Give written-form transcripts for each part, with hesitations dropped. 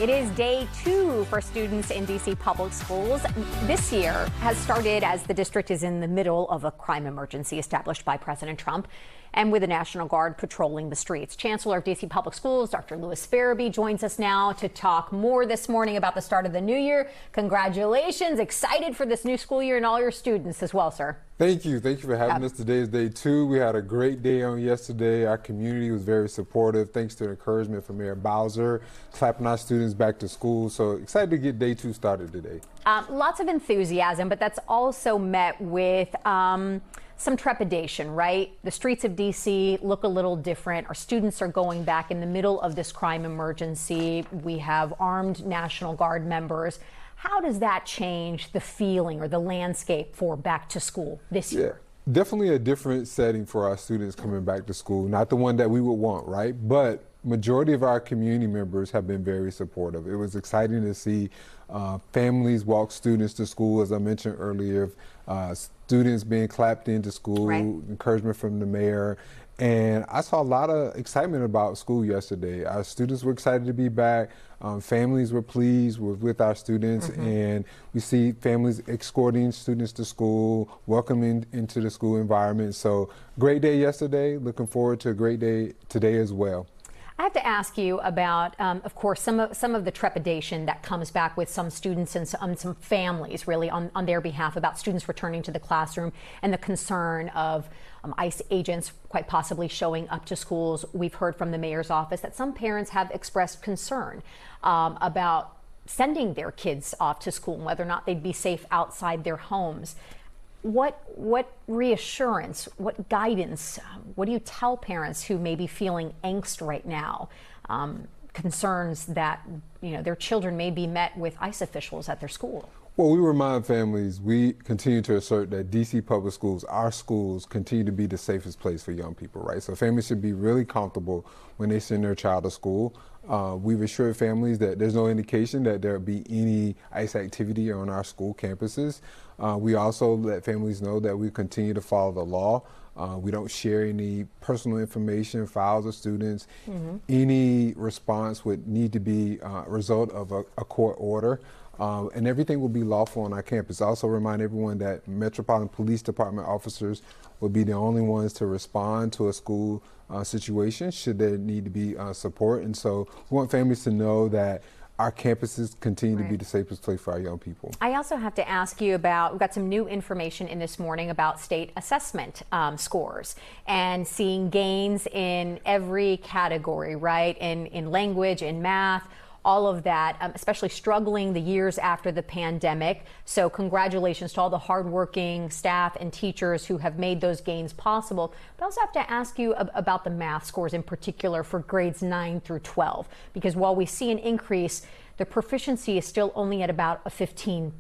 It is day 2 for students in D.C. public schools. This year has started as the district is in the middle of a crime emergency established by President Trump, and with the National Guard patrolling the streets. Chancellor of D.C. Public Schools, Dr. Ferebee, joins us now to talk more this morning about the start of the new year. Congratulations. Excited for this new school year and all your students as well, sir. Thank you. Thank you for having us. Today is day 2. We had a great day on yesterday. Our community was very supportive, thanks to the encouragement from Mayor Bowser, clapping our students back to school. So excited to get day 2 started today. Lots of enthusiasm, but that's also met with some trepidation, right? The streets of D.C. look a little different. Our students are going back in the middle of this crime emergency. We have armed National Guard members. How does that change the feeling or the landscape for back to school this year? Definitely a different setting for our students coming back to school. Not the one that we would want, right? But majority of our community members have been very supportive. It was exciting to see families walk students to school, as I mentioned earlier, students being clapped into school, right. Encouragement from the mayor. And I saw a lot of excitement about school yesterday. Our students were excited to be back. Families were pleased with our students, and we see families escorting students to school, welcoming into the school environment. So great day yesterday. Looking forward to a great day today as well. I have to ask you about, of course, some of the trepidation that comes back with some students and some families, really, on their behalf about students returning to the classroom and the concern of ICE agents quite possibly showing up to schools. We've heard from the mayor's office that some parents have expressed concern about sending their kids off to school and whether or not they'd be safe outside their homes. What reassurance, what guidance, what do you tell parents who may be feeling angst right now, concerns that their children may be met with ICE officials at their school? Well, we remind families, we continue to assert that D.C. public schools, our schools, continue to be the safest place for young people, right? So families should be really comfortable when they send their child to school. We've assured families that there's no indication that there'll be any ICE activity on our school campuses. We also let families know that we continue to follow the law. We don't share any personal information, files of students. Any response would need to be a result of a court order. And everything will be lawful on our campus. I also remind everyone that Metropolitan Police Department officers will be the only ones to respond to a school situation should there need to be support. And so we want families to know that our campuses continue to be the safest place for our young people. I also have to ask you about, we've got some new information in this morning about state assessment scores and seeing gains in every category, right? In language, in math, all of that, especially struggling the years after the pandemic. So congratulations to all the hardworking staff and teachers who have made those gains possible. But I also have to ask you about the math scores in particular for grades 9 through 12, because while we see an increase, the proficiency is still only at about a 15%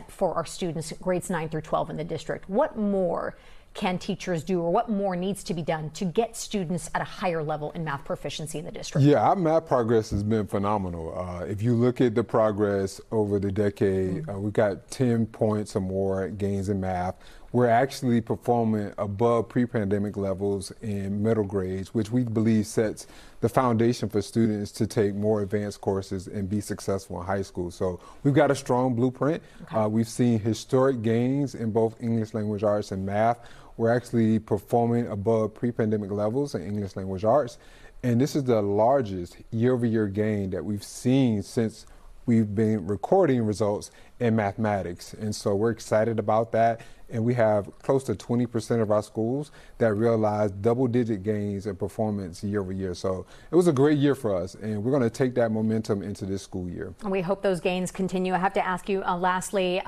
for our students, grades 9 through 12 in the district. What more can teachers do, or what more needs to be done to get students at a higher level in math proficiency in the district? Yeah, our math progress has been phenomenal. If you look at the progress over the decade, we've got 10 points or more gains in math. We're actually performing above pre-pandemic levels in middle grades, which we believe sets the foundation for students to take more advanced courses and be successful in high school. So we've got a strong blueprint. We've seen historic gains in both English language arts and math. We're actually performing above pre-pandemic levels in English language arts. And this is the largest year-over-year gain that we've seen since we've been recording results in mathematics. And so we're excited about that. And we have close to 20% of our schools that realized double-digit gains in performance year over year. So it was a great year for us, and we're going to take that momentum into this school year. And we hope those gains continue. I have to ask you, lastly,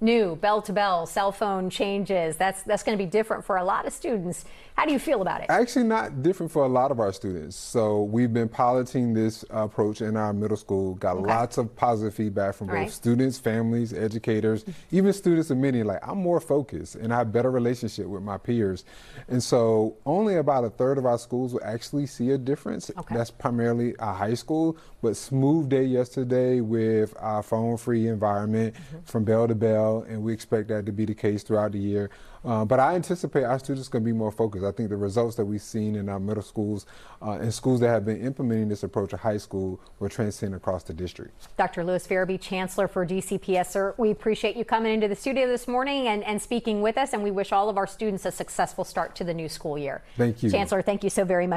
new bell-to-bell cell phone changes. That's going to be different for a lot of students. How do you feel about it? Actually, not different for a lot of our students. So we've been piloting this approach in our middle school, got lots of positive feedback from both students, families, educators, even students admitting, like, I'm more focused focused and I have better relationship with my peers. And so only about a third of our schools will actually see a difference. Okay. That's primarily our high school, but smooth day yesterday with our phone-free environment from bell to bell, and we expect that to be the case throughout the year. But I anticipate our students going to be more focused. I think the results that we've seen in our middle schools and schools that have been implementing this approach at high school will transcend across the district. Dr. Louis Ferebee, Chancellor for DCPS, sir, we appreciate you coming into the studio this morning and speaking with us, and we wish all of our students a successful start to the new school year. Thank you. Chancellor, thank you so very much.